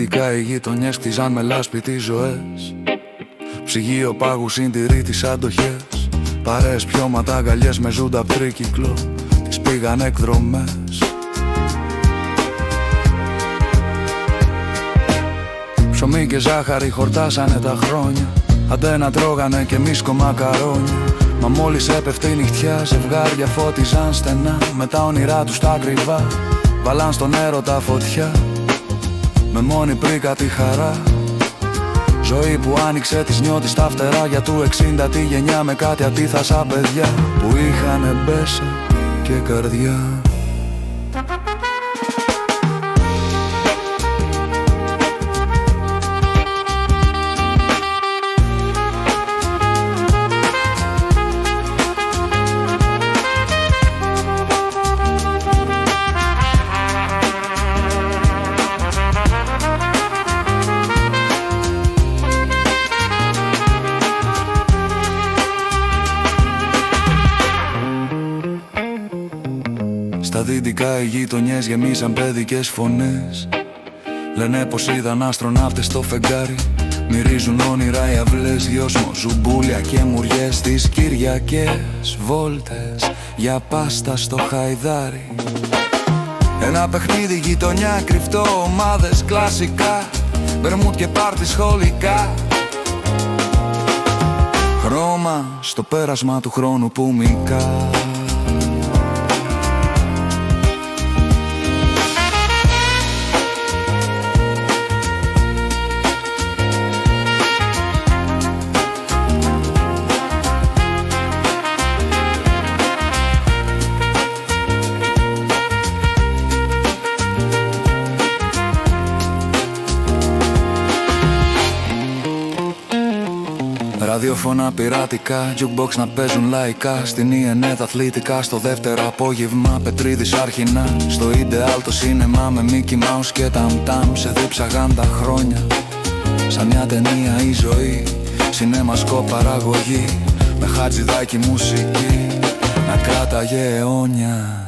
δυτικά οι γειτονιές κτίζαν με λάσπη τις ζωές. Ψυγείο πάγου συντηρεί τις αντοχές. Παρέες, πιώματα, αγκαλιές με ζούντα απ' τρίκυκλο. Τις πήγαν εκδρομές. Ψωμί και ζάχαρη χορτάσανε τα χρόνια. Αντένα τρώγανε και μίσκο μακαρόνια. Μα μόλις έπεφτε η νυχτιά, ζευγάρια φώτιζαν στενά. Με τα όνειρά τους τα ακριβά βάλαν στον έρωτα φωτιά. Με μόνη πρίκα τη χαρά. Ζωή που άνοιξε τις νιώτης στα φτερά. Για του 60 τη γενιά με κάτι αντίθασα παιδιά που είχανε μπέσα και καρδιά. Στα δυτικά οι γειτονιές γεμίσαν παιδικές φωνές. Λένε πως είδαν αστροναύτες στο φεγγάρι. Μυρίζουν όνειρα οι αυλές, δυόσμο, ζουμπούλια και μουριές. Τις Κυριακές βόλτες για πάστα στο Χαϊδάρι. Ένα παιχνίδι γειτονιά, κρυφτό, ομάδες κλασικά. Μπερμούτ και πάρτι σχολικά. Χρώμα στο πέρασμα του χρόνου που μικά. Ραδιοφωνά πειρατικά, jukebox να παίζουν λαϊκά. Στην ΙΕΝΕΤ αθλητικά, στο δεύτερο απόγευμα Πετρίδης Αρχινά. Στο Ιντεάλ το σίνεμα με Μίκι Μάους και Ταμ-Ταμ. Σε δίψαγαν τα χρόνια, σαν μια ταινία η ζωή. Σινέμασκο παραγωγή, με Χατζηδάκι μουσική να κράταγε αιώνια.